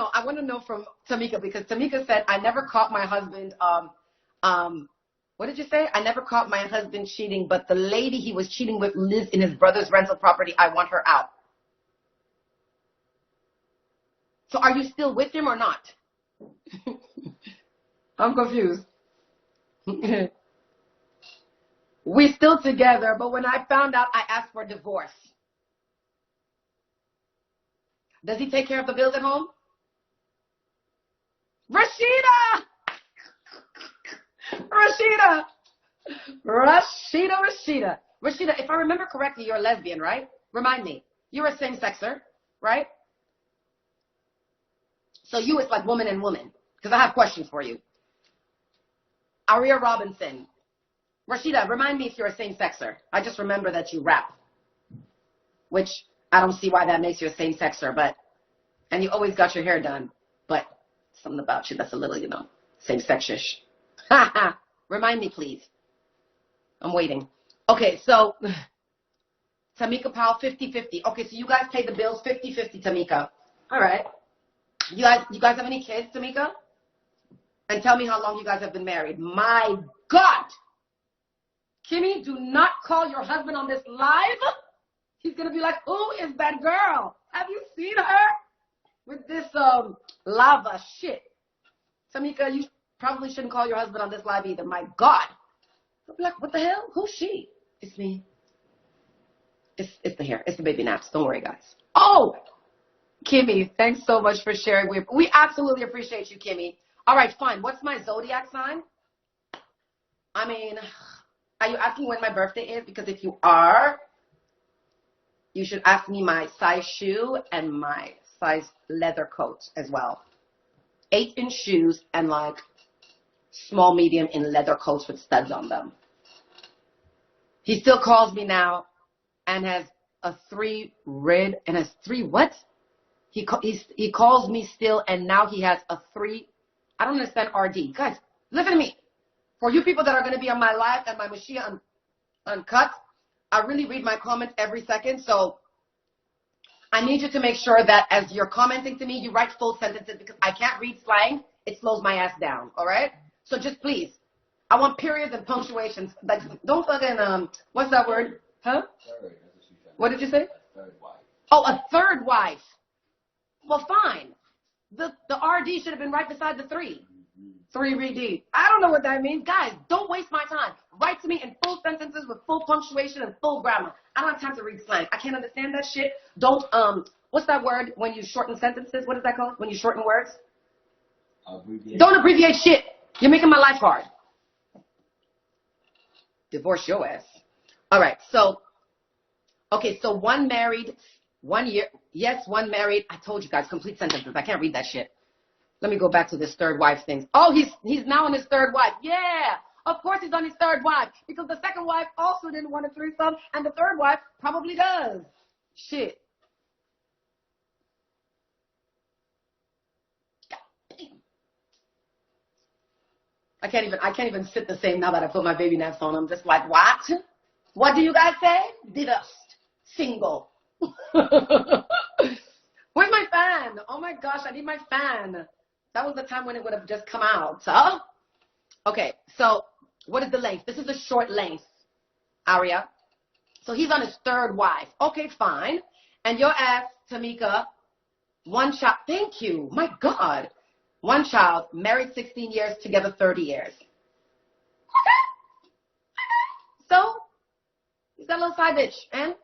know from Tamika, because Tamika said, I never caught my husband, what did you say? I never caught my husband cheating, but the lady he was cheating with lives in his brother's rental property. I want her out. So are you still with him or not? I'm confused. We still together, but when I found out, I asked for divorce. Does he take care of the bills at home? Rashida, if I remember correctly, you're a lesbian, right? Remind me. You're a same-sexer, right? So you, it's like woman and woman. Because I have questions for you. Aria Robinson. Rashida, remind me if you're a same-sexer. I just remember that you rap. Which, I don't see why that makes you a same-sexer, but, and you always got your hair done. But, something about you that's a little, same-sexish. Ha ha. Remind me, please. I'm waiting. Okay, so, Tamika Powell, 50-50. Okay, so you guys pay the bills 50-50, Tamika. All right. You guys have any kids, Tamika? And tell me how long you guys have been married. My God! Kimmy, do not call your husband on this live. He's going to be like, who is that girl? Have you seen her? With this lava shit. Tamika, you probably shouldn't call your husband on this live either. My God. He'll be like, what the hell? Who's she? It's me. It's the hair. It's the baby naps. Don't worry, guys. Oh! Kimmy, thanks so much for sharing. We absolutely appreciate you, Kimmy. All right, fine. What's my zodiac sign? I mean, are you asking when my birthday is? Because if you are, you should ask me my size shoe and my size leather coat as well. 8-inch shoes and like small, medium in leather coats with studs on them. He still calls me now and has a 3 red and has 3 what? He calls me still, and now he has a 3. I don't understand RD. Guys, listen to me. For you people that are going to be on my live and my Mushiya UNCUT, I really read my comments every second. So I need you to make sure that as you're commenting to me, you write full sentences because I can't read slang. It slows my ass down, all right? So just please, I want periods and punctuations. Like, don't fucking, what's that word? Huh? What did you say? Third wife. Oh, a third wife. Well, fine. The RD should have been right beside the 3. 3RD. I don't know what that means. Guys, don't waste my time. Write to me in full sentences with full punctuation and full grammar. I don't have time to read slang. I can't understand that shit. Don't, what's that word when you shorten sentences? What is that called? When you shorten words? Don't abbreviate shit. You're making my life hard. Divorce your ass. All right, so, okay, so 1 married, 1 year. Yes, 1 married. I told you guys, complete sentences. I can't read that shit. Let me go back to this third wife thing. Oh, he's now on his third wife. Yeah, of course he's on his third wife. Because the second wife also didn't want a threesome, and the third wife probably does. Shit. I can't even sit the same now that I put my baby naps on. I'm just like, what? What do you guys say? Divorced. Single. Where's my fan? Oh my gosh, I need my fan. That was the time when it would have just come out. Huh? Okay, so what is the length? This is a short length, Aria. So he's on his third wife. Okay, fine. And your ass, Tamika, 1 child. Thank you. My God. 1 child, married 16 years, together 30 years. Okay. So, he's got a little side bitch. And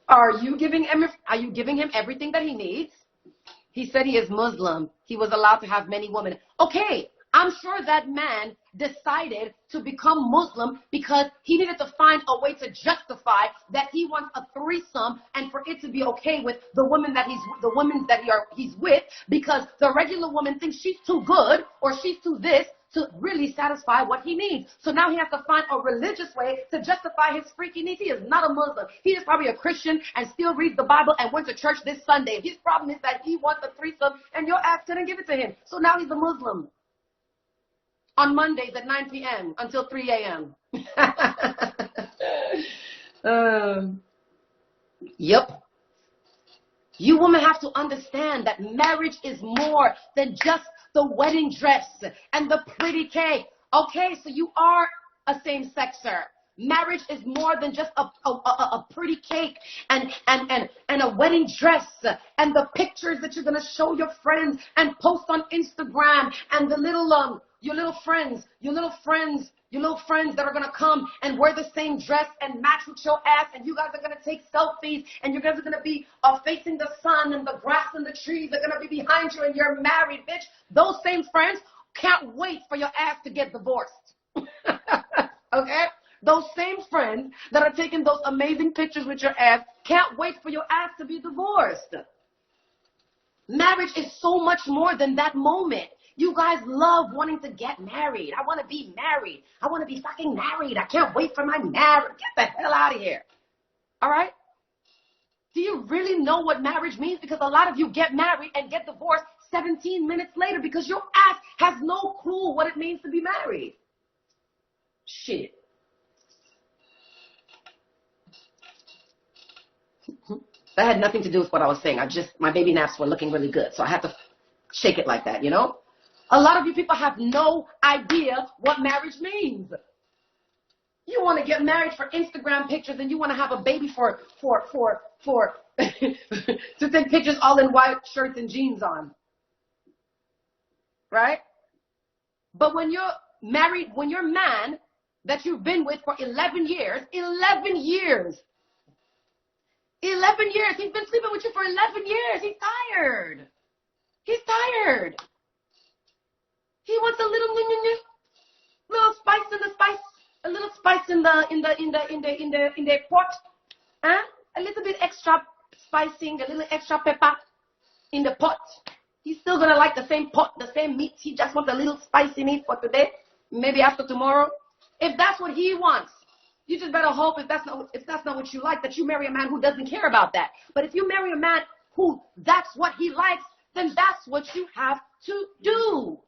are you giving him everything that he needs? He said he is Muslim. He was allowed to have many women. Okay, I'm sure that man decided to become Muslim because he needed to find a way to justify that he wants a threesome and for it to be okay with the women that he's with, because the regular woman thinks she's too good or she's too this to really satisfy what he needs. So now he has to find a religious way to justify his freaky needs. He is not a Muslim. He is probably a Christian and still reads the Bible and went to church this Sunday. His problem is that he wants a threesome and your ass couldn't give it to him. So now he's a Muslim. On Mondays at 9 p.m. until 3 a.m. Yep. You women have to understand that marriage is more than just the wedding dress and the pretty cake. Okay, so you are a same-sexer. Marriage is more than just a pretty cake and a wedding dress and the pictures that you're going to show your friends and post on Instagram and the little your little friends that are going to come and wear the same dress and match with your ass, and you guys are going to take selfies, and you guys are going to be facing the sun, and the grass and the trees are going to be behind you, and you're married, bitch. Those same friends can't wait for your ass to get divorced. Okay? Those same friends that are taking those amazing pictures with your ass can't wait for your ass to be divorced. Marriage is so much more than that moment. You guys love wanting to get married. I want to be married. I want to be fucking married. I can't wait for my marriage. Get the hell out of here. All right? Do you really know what marriage means? Because a lot of you get married and get divorced 17 minutes later because your ass has no clue what it means to be married. Shit. That had nothing to do with what I was saying. My baby naps were looking really good, so I had to shake it like that, you know? A lot of you people have no idea what marriage means. You want to get married for Instagram pictures and you want to have a baby for to take pictures all in white shirts and jeans on. Right? But when you're married, when your man that you've been with for 11 years, he's been sleeping with you for 11 years. He's tired. He wants a little spice in the spice, a little spice in the pot, huh? A little bit extra spicing, a little extra pepper in the pot. He's still gonna like the same pot, the same meat. He just wants a little spice in it for today, maybe after tomorrow. If that's what he wants, you just better hope if that's not what you like, that you marry a man who doesn't care about that. But if you marry a man who that's what he likes, then that's what you have to do.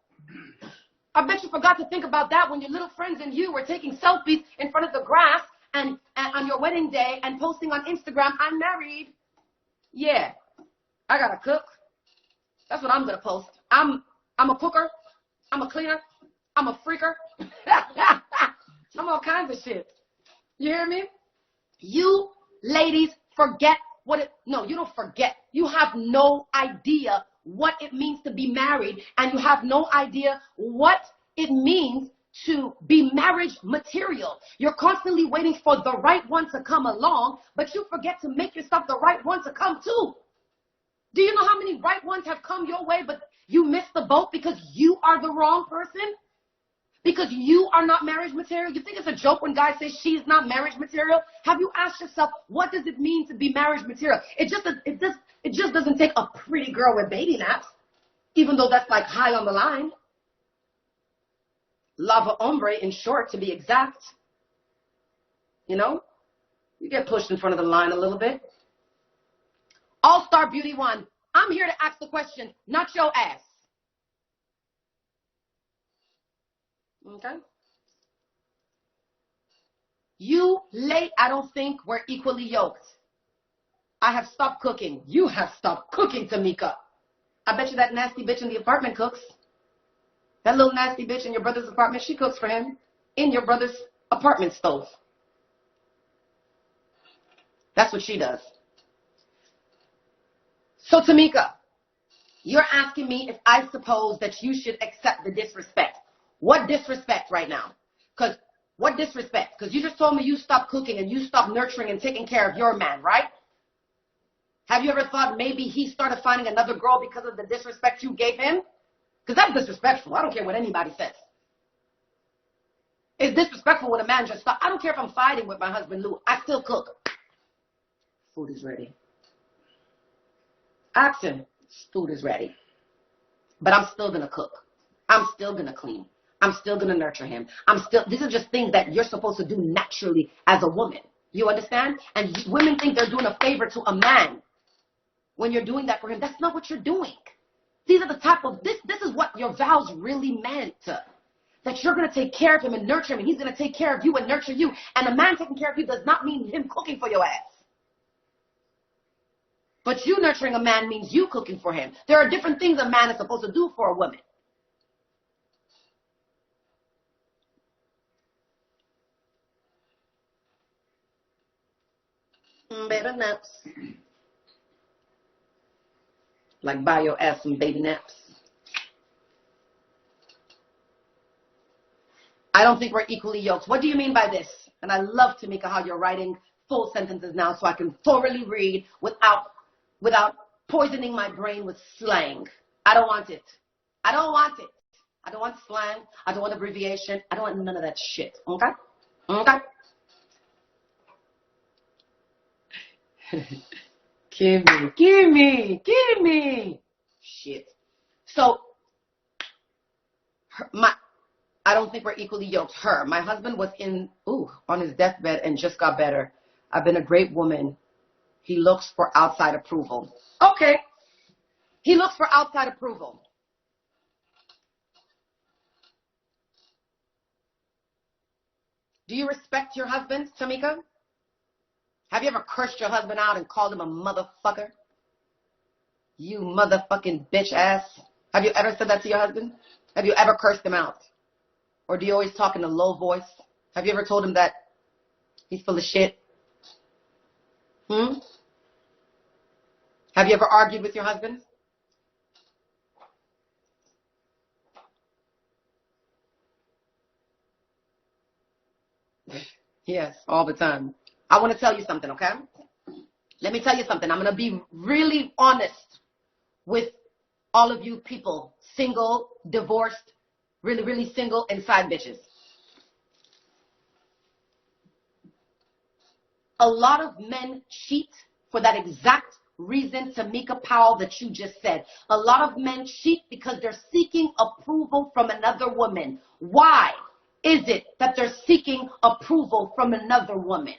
I bet you forgot to think about that when your little friends and you were taking selfies in front of the grass and on your wedding day and posting on Instagram, I'm married. Yeah, I gotta cook. That's what I'm gonna post. I'm a cooker. I'm a cleaner. I'm a freaker. I'm all kinds of shit. You hear me? You ladies forget no, you don't forget. You have no idea what it means to be married, and you have no idea what it means to be marriage material. You're constantly waiting for the right one to come along, but you forget to make yourself the right one to come too. Do you know how many right ones have come your way, but you missed the boat because you are the wrong person? Because you are not marriage material? You think it's a joke when guys say she's not marriage material? Have you asked yourself, what does it mean to be marriage material? It just doesn't take a pretty girl with baby naps, even though that's like high on the line. Lava hombre, in short, to be exact. You know? You get pushed in front of the line a little bit. All-Star Beauty One, I'm here to ask the question, not your ass. Okay? You late, I don't think we're equally yoked. I have stopped cooking. You have stopped cooking, Tamika. I bet you that nasty bitch in the apartment cooks. That little nasty bitch in your brother's apartment, she cooks for him in your brother's apartment stove. That's what she does. So, Tamika, you're asking me if I suppose that you should accept the disrespect. What disrespect right now? What disrespect? Because you just told me you stopped cooking and you stopped nurturing and taking care of your man, right? Have you ever thought maybe he started finding another girl because of the disrespect you gave him? Because that's disrespectful. I don't care what anybody says. It's disrespectful when a man just stops. I don't care if I'm fighting with my husband, Lou. I still cook. Food is ready. Ask him. Food is ready. But I'm still going to cook. I'm still going to clean. I'm still going to nurture him. These are just things that you're supposed to do naturally as a woman. You understand? And women think they're doing a favor to a man when you're doing that for him. That's not what you're doing. These are the type of, this is what your vows really meant. That you're going to take care of him and nurture him, and he's going to take care of you and nurture you. And a man taking care of you does not mean him cooking for your ass. But you nurturing a man means you cooking for him. There are different things a man is supposed to do for a woman. Baby naps. Like buy your ass some baby naps. I don't think we're equally yoked. What do you mean by this? And I love, Tamika, how you're writing full sentences now so I can thoroughly read without poisoning my brain with slang. I don't want it. I don't want it. I don't want slang. I don't want abbreviation. I don't want none of that shit. Okay? Okay? Give me. Shit. So, I don't think we're equally yoked. My husband was on his deathbed and just got better. I've been a great woman. He looks for outside approval. Okay. He looks for outside approval. Do you respect your husband, Tamika? Have you ever cursed your husband out and called him a motherfucker? You motherfucking bitch ass. Have you ever said that to your husband? Have you ever cursed him out? Or do you always talk in a low voice? Have you ever told him that he's full of shit? Have you ever argued with your husband? Yes, all the time. I want to tell you something, okay? Let me tell you something. I'm going to be really honest with all of you people, single, divorced, really, really single, and side bitches. A lot of men cheat for that exact reason, Tamika Powell, that you just said. A lot of men cheat because they're seeking approval from another woman. Why is it that they're seeking approval from another woman?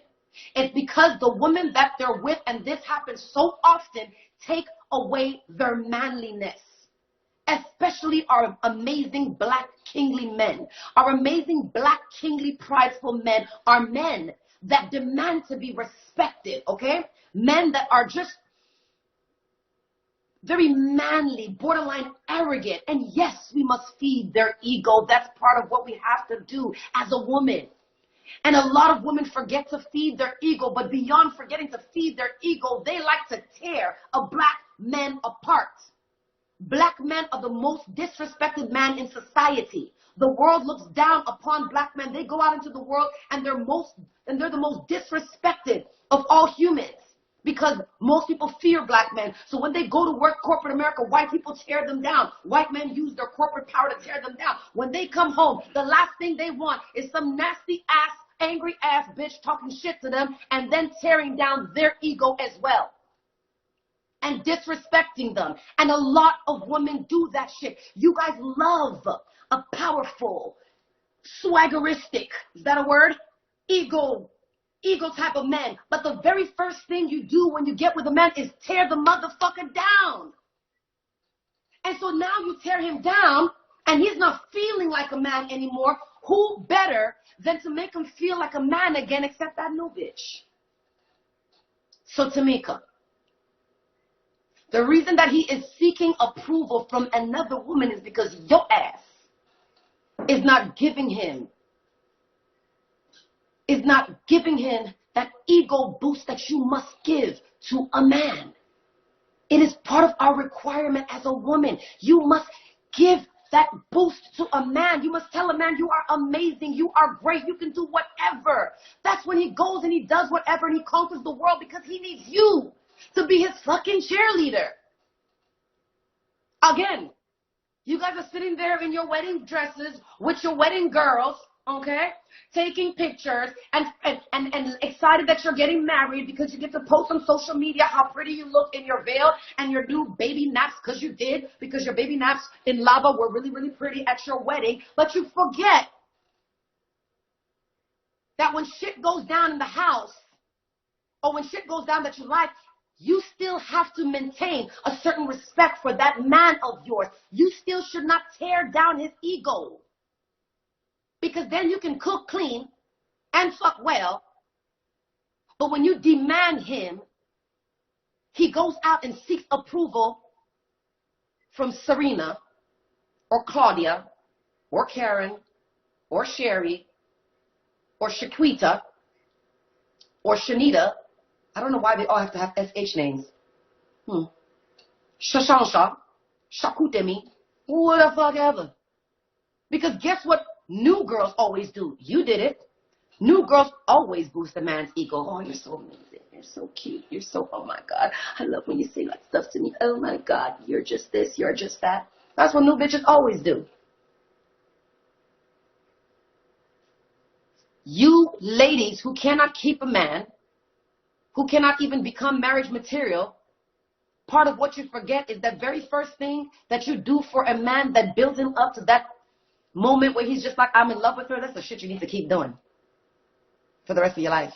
It's because the woman that they're with, and this happens so often, take away their manliness. Especially our amazing black kingly men. Our amazing black kingly prideful men are men that demand to be respected, okay? Men that are just very manly, borderline arrogant. And yes, we must feed their ego. That's part of what we have to do as a woman. And a lot of women forget to feed their ego, but beyond forgetting to feed their ego, they like to tear a black man apart. Black men are the most disrespected man in society. The world looks down upon black men. They go out into the world and they're the most disrespected of all humans because most people fear black men. So when they go to work corporate America, white people tear them down. White men use their corporate power to tear them down. When they come home, the last thing they want is some nasty ass, angry ass bitch talking shit to them and then tearing down their ego as well. And disrespecting them. And a lot of women do that shit. You guys love a powerful, swaggeristic, is that a word? Ego type of man. But the very first thing you do when you get with a man is tear the motherfucker down. And so now you tear him down and he's not feeling like a man anymore. Who better than to make him feel like a man again except that new bitch? So Tamika, the reason that he is seeking approval from another woman is because your ass is not giving him that ego boost that you must give to a man. It is part of our requirement as a woman. You must give that boost to a man. You must tell a man you are amazing, you are great, you can do whatever. That's when he goes and he does whatever and he conquers the world because he needs you to be his fucking cheerleader. Again, you guys are sitting there in your wedding dresses with your wedding girls, okay, taking pictures and excited that you're getting married because you get to post on social media how pretty you look in your veil and your new baby naps because your baby naps in lava were really, really pretty at your wedding. But you forget that when shit goes down in the house or when shit goes down that you like, you still have to maintain a certain respect for that man of yours. You still should not tear down his ego. Because then you can cook clean and fuck well. But when you demand him, he goes out and seeks approval from Serena or Claudia or Karen or Sherry or Shaquita or Shanita. I don't know why they all have to have SH names. Shashansha, Shakutemi, what the fuck ever. Because guess what new girls always do? You did it. New girls always boost a man's ego. Oh, you're so amazing. You're so cute. You're so, oh my God. I love when you say that stuff to me. Oh my God, you're just this, you're just that. That's what new bitches always do. You ladies who cannot keep a man, who cannot even become marriage material, part of what you forget is that very first thing that you do for a man that builds him up to that moment where he's just like, I'm in love with her. That's the shit you need to keep doing for the rest of your life.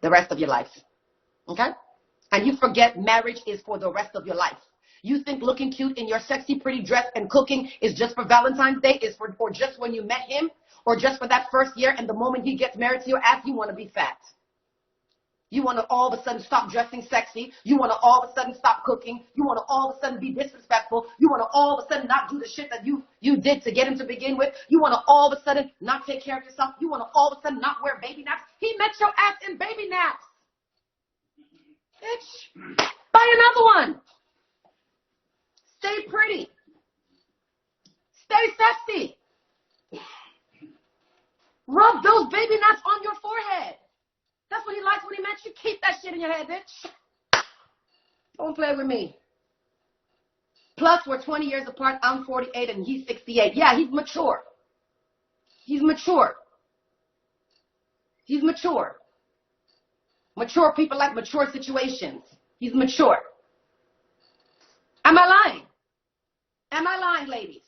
The rest of your life. Okay? And you forget marriage is for the rest of your life. You think looking cute in your sexy, pretty dress and cooking is just for Valentine's Day, is for, or just when you met him, or just for that first year, and the moment he gets married to your ass, you want to be fat. You want to all of a sudden stop dressing sexy. You want to all of a sudden stop cooking. You want to all of a sudden be disrespectful. You want to all of a sudden not do the shit that you did to get him to begin with. You want to all of a sudden not take care of yourself. You want to all of a sudden not wear baby naps. He met your ass in baby naps. Bitch, buy another one. Stay pretty. Stay sexy. Rub those baby naps on your forehead. That's what he likes when he met you. Keep that shit in your head, bitch. Don't play with me. Plus, we're 20 years apart. I'm 48 and he's 68. Yeah, he's mature. He's mature. He's mature. Mature people like mature situations. He's mature. Am I lying? Am I lying, ladies?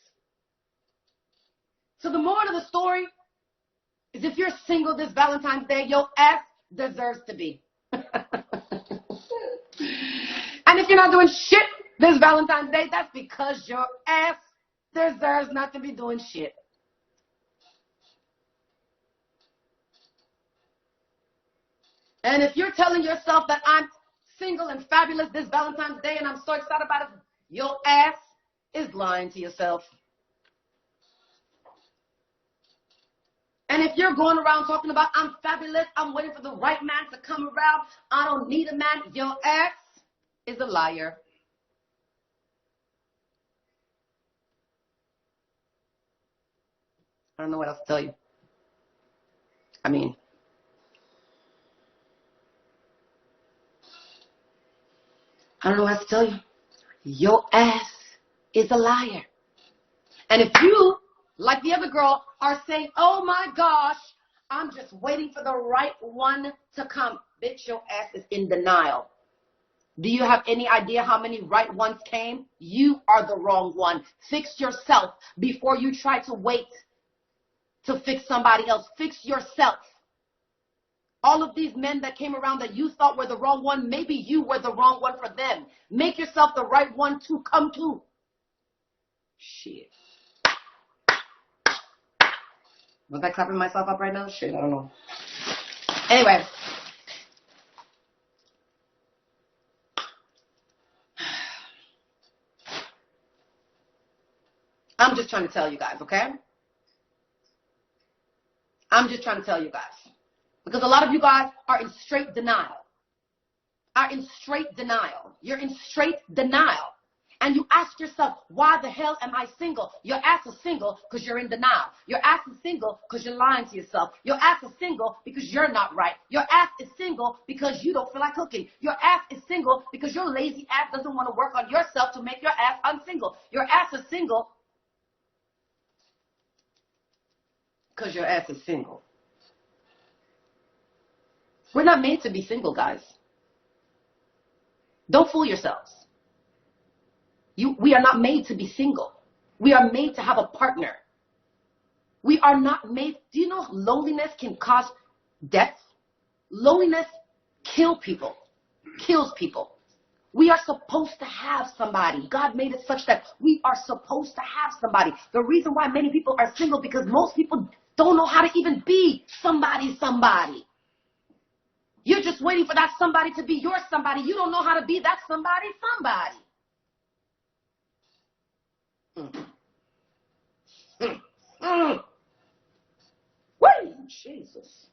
So the moral of the story is if you're single this Valentine's Day, your ass deserves to be. And if you're not doing shit this Valentine's Day, that's because your ass deserves not to be doing shit. And if you're telling yourself that I'm single and fabulous this Valentine's Day and I'm so excited about it, your ass is lying to yourself. And if you're going around talking about I'm fabulous, I'm waiting for the right man to come around, I don't need a man, your ass is a liar. I don't know what else to tell you. I mean, I don't know what else to tell you. Your ass is a liar. And if you, like the other girl, are saying, oh my gosh, I'm just waiting for the right one to come, bitch, your ass is in denial. Do you have any idea how many right ones came? You are the wrong one. Fix yourself before you try to wait to fix somebody else. Fix yourself. All of these men that came around that you thought were the wrong one, maybe you were the wrong one for them. Make yourself the right one to come to. Shit. Was I clapping myself up right now? Shit, I don't know. Anyway. I'm just trying to tell you guys, okay? I'm just trying to tell you guys. Because a lot of you guys are in straight denial. You're in straight denial. And you ask yourself, why the hell am I single? Your ass is single because you're in denial. Your ass is single because you're lying to yourself. Your ass is single because you're not right. Your ass is single because you don't feel like cooking. Your ass is single because your lazy ass doesn't want to work on yourself to make your ass unsingle. Your ass is single because your ass is single. We're not made to be single, guys. Don't fool yourselves. We are not made to be single. We are made to have a partner. We are not made. Do you know loneliness can cause death? Loneliness kills people. We are supposed to have somebody. God made it such that we are supposed to have somebody. The reason why many people are single because most people don't know how to even be somebody. You're just waiting for that somebody to be your somebody. You don't know how to be that somebody. Wait, Jesus.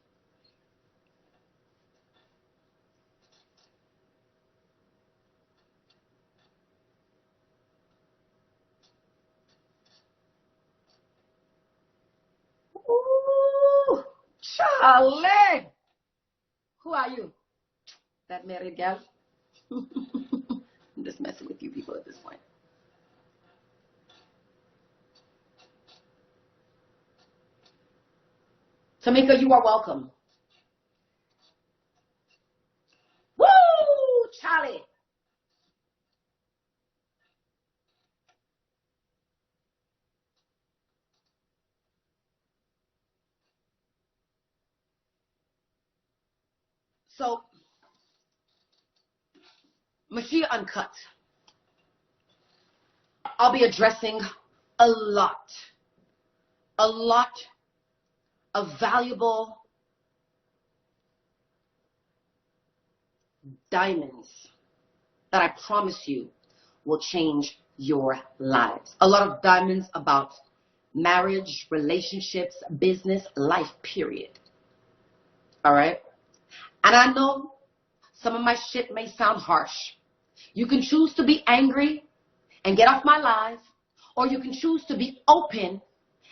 Ooh, Charlie. Who are you? That married gal? I'm just messing with you people at this point. Tamika, you are welcome. Woo! Charlie. So, Mushiya Uncut. I'll be addressing a lot of valuable diamonds that I promise you will change your lives. A lot of diamonds about marriage, relationships, business, life, period. All right? And I know some of my shit may sound harsh. You can choose to be angry and get off my live, or you can choose to be open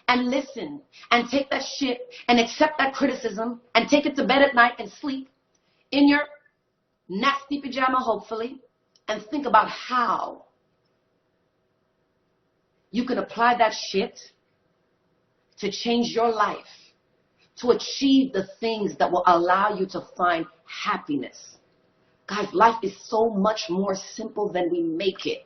and listen and take that shit and accept that criticism and take it to bed at night and sleep in your nasty pajama, hopefully, and think about how you can apply that shit to change your life, to achieve the things that will allow you to find happiness. Guys, life is so much more simple than we make it.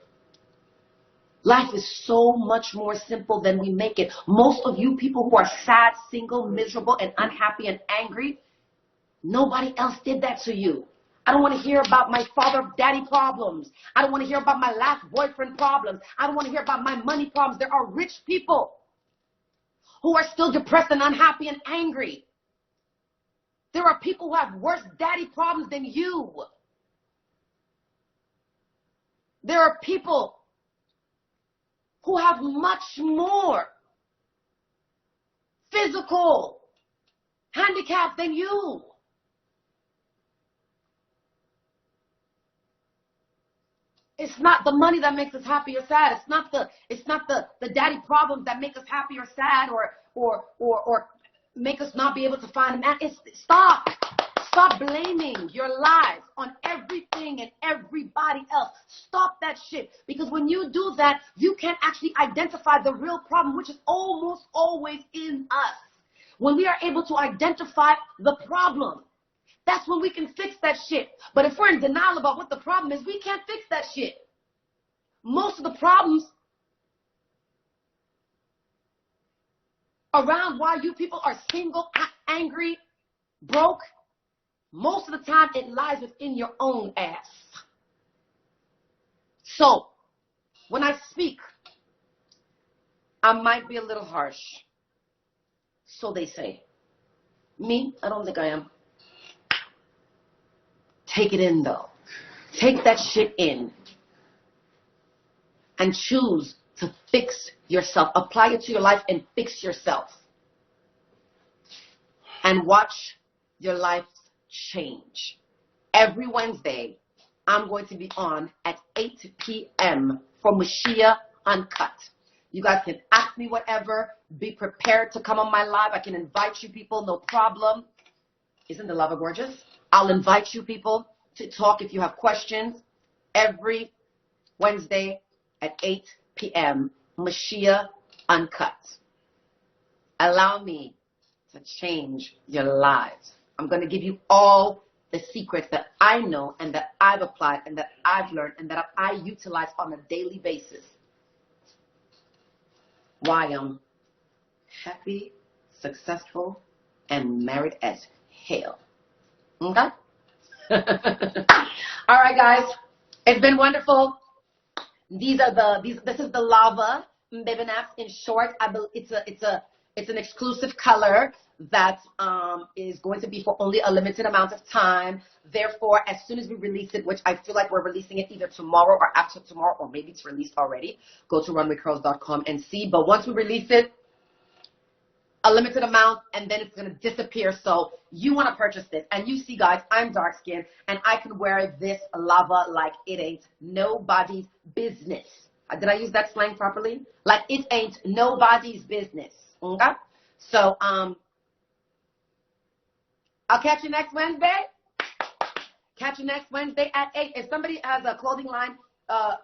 Life is so much more simple than we make it. Most of you people who are sad, single, miserable, and unhappy and angry, nobody else did that to you. I don't want to hear about my father-daddy problems. I don't want to hear about my last boyfriend problems. I don't want to hear about my money problems. There are rich people who are still depressed and unhappy and angry. There are people who have worse daddy problems than you. There are people who have much more physical handicap than you. It's not the money that makes us happy or sad. It's not the daddy problems that make us happy or sad or make us not be able to find a man. Stop blaming your lives on everything and everybody else. Stop that shit. Because when you do that, you can actually identify the real problem, which is almost always in us. When we are able to identify the problem, that's when we can fix that shit. But if we're in denial about what the problem is, we can't fix that shit. Most of the problems around why you people are single, angry, broke, most of the time it lies within your own ass. So, when I speak, I might be a little harsh. So they say. Me, I don't think I am. Take it in, though. Take that shit in. And choose to fix yourself. Apply it to your life and fix yourself. And watch your life change. Every Wednesday, I'm going to be on at 8 p.m. for Mushiya UNCUT. You guys can ask me whatever. Be prepared to come on my live. I can invite you people, no problem. Isn't the lava gorgeous? I'll invite you people to talk if you have questions. Every Wednesday at 8 p.m. Mushiya UNCUT. Allow me to change your lives. I'm going to give you all the secrets that I know and that I've applied and that I've learned and that I utilize on a daily basis. Why I'm happy, successful, and married as hell. Okay? All right, guys. It's been wonderful. This is the lava baby naps. In short, it's an exclusive color that is going to be for only a limited amount of time. Therefore, as soon as we release it, which I feel like we're releasing it either tomorrow or after tomorrow, or maybe it's released already, go to runwaycurls.com and see. But once we release it, a limited amount, and then it's going to disappear. So you want to purchase this. And you see, guys, I'm dark skinned, and I can wear this lava like it ain't nobody's business. Did I use that slang properly? Like it ain't nobody's business. Okay? So, I'll catch you next Wednesday. Catch you next Wednesday at 8. If somebody has a clothing line,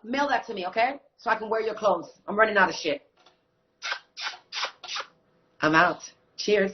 mail that to me, okay? So I can wear your clothes. I'm running out of shit. I'm out. Cheers.